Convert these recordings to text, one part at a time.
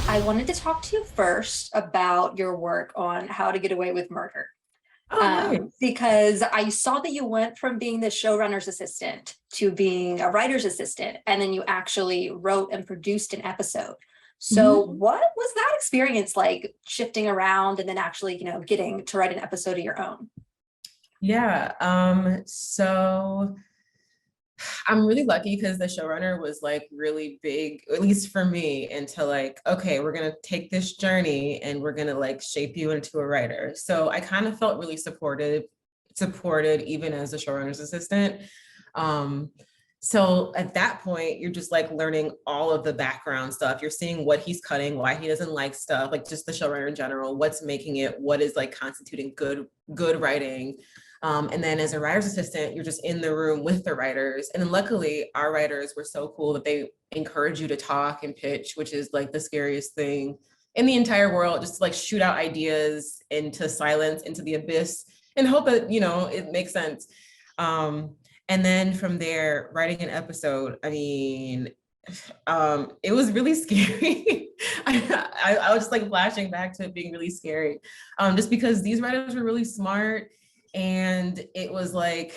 I wanted to talk to you first about your work on How to Get Away with Murder. Oh, nice. Because I saw that you went from being the showrunner's assistant to being a writer's assistant, and then you actually wrote and produced an episode. So, Mhm. what was that experience like, shifting around and then actually, getting to write an episode of your own? Yeah. So I'm really lucky because the showrunner was like really big, at least for me, into like, okay, we're gonna take this journey and we're gonna like shape you into a writer. So I kind of felt really supported even as a showrunner's assistant. Um, so at that point, you're just like learning all of the background stuff. You're seeing what he's cutting, why he doesn't like stuff, like just the showrunner in general, what's making it, what is like constituting good writing. And then as a writer's assistant, you're just in the room with the writers. And then luckily, our writers were so cool that they encourage you to talk and pitch, which is like the scariest thing in the entire world, just to like shoot out ideas into silence, into the abyss, and hope that, it makes sense. Um, and then from there, writing an episode, I mean, it was really scary. I was just like flashing back to it being really scary, just because these writers were really smart, and it was like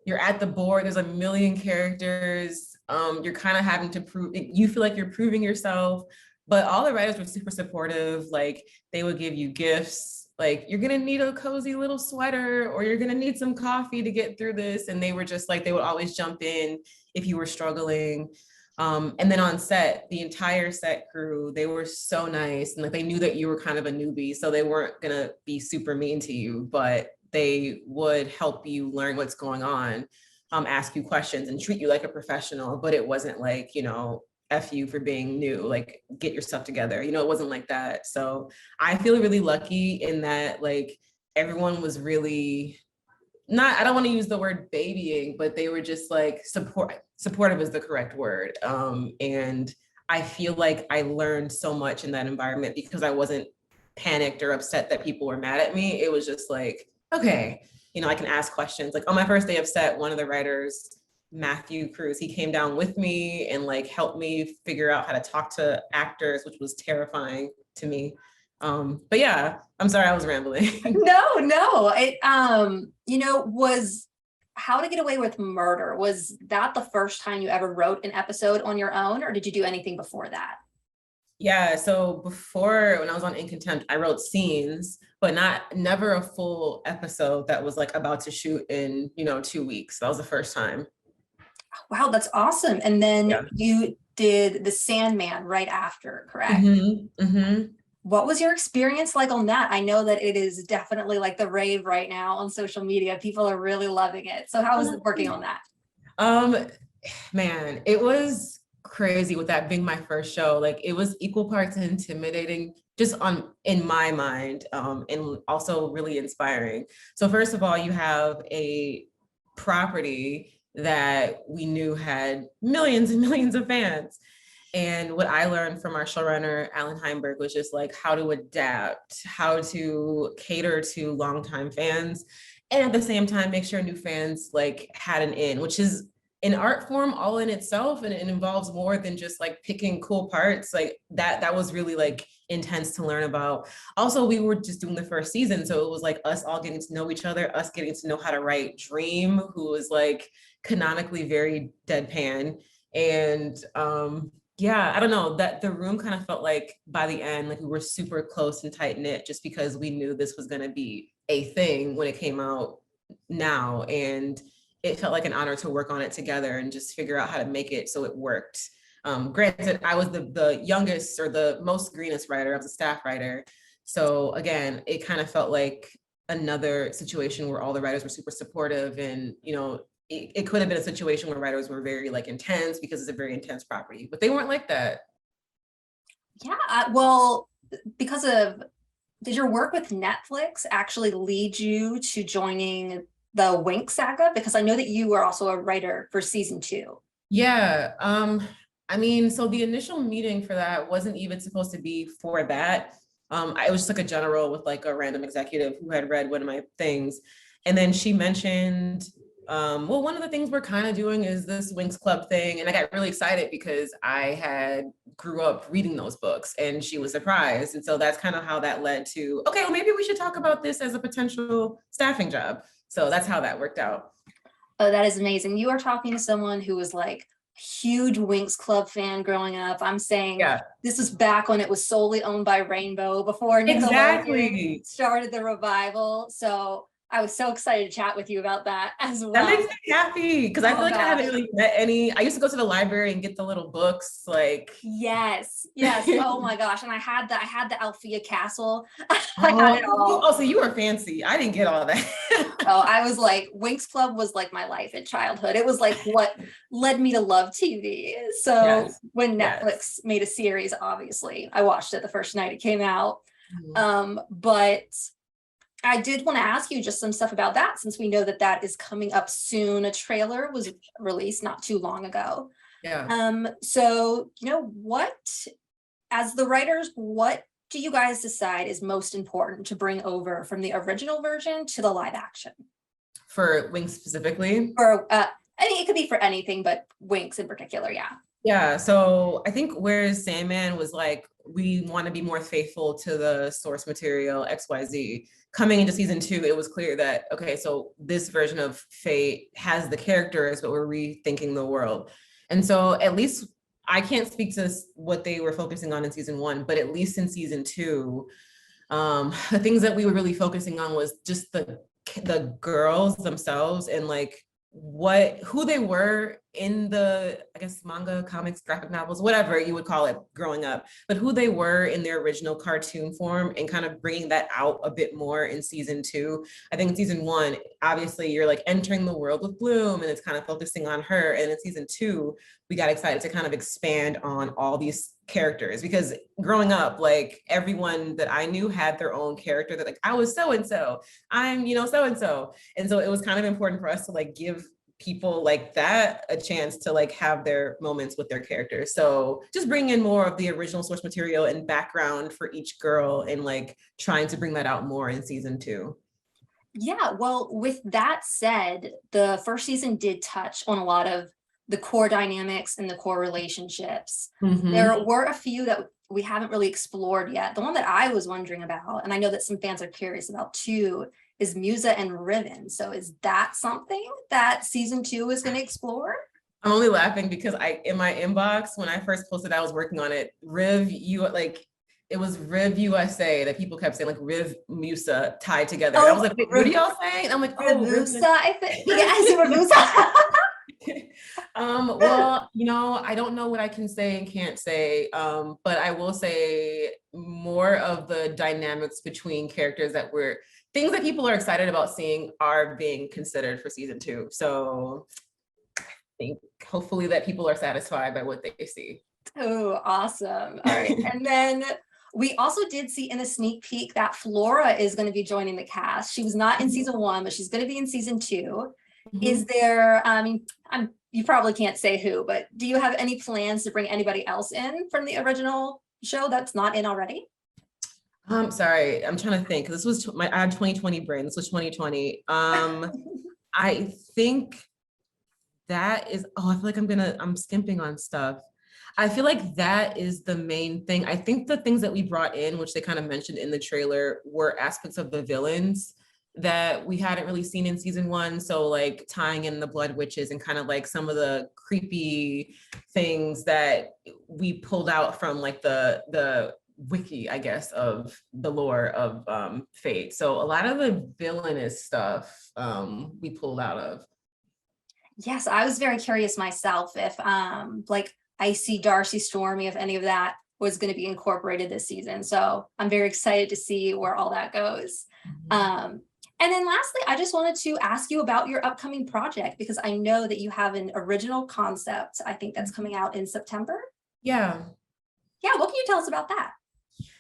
you're at the board. There's a million characters. You're kind of having to prove. You feel like you're proving yourself, but all the writers were super supportive. Like they would give you gifts. Like you're gonna need a cozy little sweater, or you're gonna need some coffee to get through this. And they were just like they would always jump in if you were struggling. And then on set, the entire set crew, they were so nice. And like they knew that you were kind of a newbie, so they weren't gonna be super mean to you, but they would help you learn what's going on, ask you questions and treat you like a professional. But it wasn't like, F you for being new, like get your stuff together. It wasn't like that. So I feel really lucky in that like everyone was really not, I don't want to use the word babying, but they were just like supportive is the correct word. And I feel like I learned so much in that environment because I wasn't panicked or upset that people were mad at me. It was just like, okay, I can ask questions. Like on my first day of set, one of the writers, Matthew Cruz, he came down with me and like helped me figure out how to talk to actors, which was terrifying to me. But yeah, I'm sorry I was rambling. No, no. Was How to Get Away with Murder, was that the first time you ever wrote an episode on your own, or did you do anything before that? Yeah, so before when I was on In Contempt, I wrote scenes, but never a full episode that was like about to shoot in, 2 weeks. That was the first time. Wow, that's awesome. And then Yeah. you did the Sandman right after, correct? Mm-hmm. What was your experience like on that? I know that it is definitely like the rave right now on social media. People are really loving it. So how was it working on that? Um, man, it was crazy with that being my first show. Like it was equal parts intimidating just on in my mind, and also really inspiring. So first of all, you have a property that we knew had millions and millions of fans. And what I learned from our showrunner, Alan Heinberg, was just like how to adapt, how to cater to longtime fans, and at the same time, make sure new fans like had an in, which is an art form all in itself. And it involves more than just like picking cool parts. Like that was really like intense to learn about. Also, we were just doing the first season. So it was like us all getting to know each other, us getting to know how to write Dream, who was like canonically very deadpan. And yeah, I don't know, that the room kind of felt like by the end, like we were super close and tight knit just because we knew this was going to be a thing when it came out now. And it felt like an honor to work on it together and just figure out how to make it so it worked. Granted, I was the youngest or the most greenest writer. I was a staff writer. So again, it kind of felt like another situation where all the writers were super supportive, and it could have been a situation where writers were very like intense because it's a very intense property, but they weren't like that. Yeah, well, because of, did your work with Netflix actually lead you to joining the Winx Saga? Because I know that you were also a writer for season two. Yeah. I mean, so the initial meeting for that wasn't even supposed to be for that. I was just like a general with like a random executive who had read one of my things. And then she mentioned Well, one of the things we're kind of doing is this Winx Club thing, and I got really excited because I had grew up reading those books, and she was surprised, and so that's kind of how that led to, okay, well, maybe we should talk about this as a potential staffing job. So that's how that worked out. Oh, that is amazing. You are talking to someone who was like huge Winx Club fan growing up. I'm saying Yeah, this was back when it was solely owned by Rainbow before Nickelodeon exactly. started the revival. So I was so excited to chat with you about that as That makes well. me happy because I feel Oh like I haven't gosh. really met any. I used to go to the library and get the little books, like. Yes, yes. Oh my gosh. And I had the Althea Castle. I had Oh, it all. so you were fancy. I didn't get all that. Oh, I was like, Winx Club was like my life in childhood. It was like what led me to love TV. So Yes, when yes. Netflix made a series, obviously, I watched it the first night it came out. Mhm. But I did want to ask you just some stuff about that since we know that that is coming up soon. A trailer was released not too long ago. Yeah. So what, as the writers, what do you guys decide is most important to bring over from the original version to the live action? For Winx specifically. Or I think it could be for anything, but Winx in particular, yeah. Yeah. So I think whereas Sandman was like, we want to be more faithful to the source material, XYZ. Coming into season 2, it was clear that, okay, so this version of Fate has the characters, but we're rethinking the world. And so at least I can't speak to what they were focusing on in season 1, but at least in season 2, the things that we were really focusing on was just the girls themselves and like who they were in the, I guess, manga, comics, graphic novels, whatever you would call it growing up, but who they were in their original cartoon form and kind of bringing that out a bit more in season 2. I think in season 1, obviously you're like entering the world with Bloom and it's kind of focusing on her. And in season 2, we got excited to kind of expand on all these characters because growing up, like everyone that I knew had their own character that like I was so and so, I'm so and so, and so it was kind of important for us to like give people like that a chance to like have their moments with their characters. So just bring in more of the original source material and background for each girl and like trying to bring that out more in season 2. Yeah, well, with that said, the first season did touch on a lot of the core dynamics and the core relationships. There Mm-hmm. were a few that we haven't really explored yet. The one that I was wondering about, and I know that some fans are curious about too, is Musa and Riven. So is that something that season 2 is going to explore? I'm only laughing because I in my inbox when I first posted I was working on it, Riv you like it was Riv USA that people kept saying like Riv Musa tied together. And I was Oh, like, wait, what are y'all saying? And I'm like, oh, Riv. Rivusa, I think. Yeah, is it Rivusa? Well, I don't know what I can say and can't say, but I will say more of the dynamics between characters that were things that people are excited about seeing are being considered for season 2. So I think hopefully that people are satisfied by what they see. Oh, awesome. All right. And then we also did see in a sneak peek that Flora is going to be joining the cast. She was not in season 1, but she's going to be in season 2. Is Mhm. there, I mean, you probably can't say who, but do you have any plans to bring anybody else in from the original show that's not in already? I'm sorry, I'm trying to think. This was I had 2020 brain. This was 2020. I think that is, oh, I feel like I'm skimping on stuff. I feel like that is the main thing. I think the things that we brought in, which they kind of mentioned in the trailer, were aspects of the villains that we hadn't really seen in season 1. So like tying in the blood witches and kind of like some of the creepy things that we pulled out from like the wiki, I guess, of the lore of Fate. So a lot of the villainous stuff we pulled out of. Yes, I was very curious myself if like Icy, Darcy, Stormy, if any of that was going to be incorporated this season. So I'm very excited to see where all that goes. And then lastly, I just wanted to ask you about your upcoming project because I know that you have an original concept, I think that's coming out in September. Yeah. Yeah, what can you tell us about that?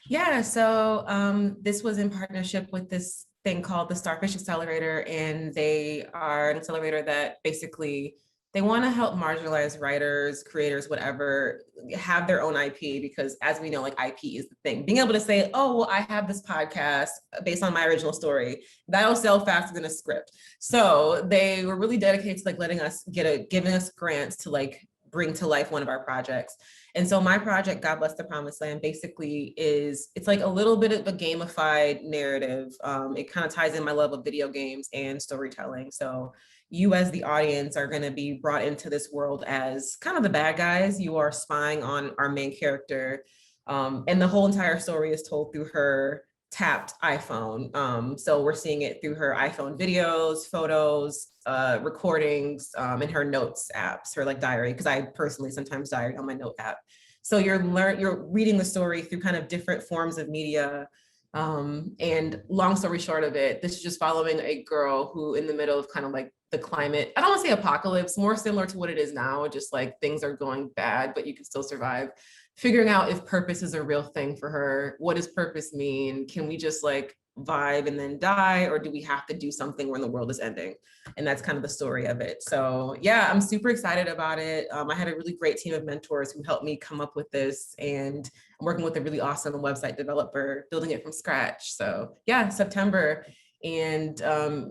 Yeah, so this was in partnership with this thing called the Starfish Accelerator, and they are an accelerator that basically they want to help marginalized writers, creators, whatever, have their own IP, because as we know, like IP is the thing. Being able to say, oh, well, I have this podcast based on my original story, that'll sell faster than a script. So they were really dedicated to like letting us giving us grants to like bring to life one of our projects. And so my project, God Bless the Promised Land, basically it's like a little bit of a gamified narrative. It kind of ties in my love of video games and storytelling. So you as the audience are going to be brought into this world as kind of the bad guys. You are spying on our main character. And the whole entire story is told through her tapped iPhone. So we're seeing it through her iPhone videos, photos, recordings, and her notes apps, her like diary, because I personally sometimes diary on my note app. So you're reading the story through kind of different forms of media. And long story short of it, this is just following a girl who in the middle of kind of like the climate, I don't want to say apocalypse, more similar to what it is now, just like things are going bad, but you can still survive. Figuring out if purpose is a real thing for her. What does purpose mean? Can we just like vibe and then die? Or do we have to do something when the world is ending? And that's kind of the story of it. So yeah, I'm super excited about it. I had a really great team of mentors who helped me come up with this, and I'm working with a really awesome website developer, building it from scratch. So yeah, September. And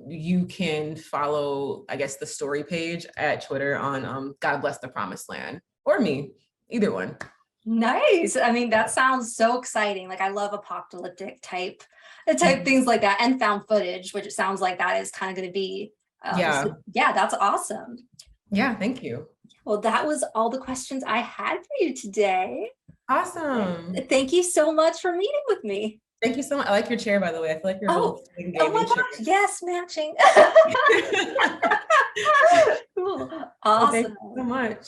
you can follow, I guess, the story page at Twitter on God Bless the Promised Land, or me, either one. Nice. I mean, that sounds so exciting. Like I love apocalyptic type things like that, and found footage, which it sounds like that is kind of going to be. So, yeah, that's awesome. Yeah, thank you. Well, that was all the questions I had for you today. Awesome. Thank you so much for meeting with me. Thank you so much. I like your chair, by the way. I feel like you're both oh my gosh, yes, matching. Cool. Awesome. Well, thank you so much.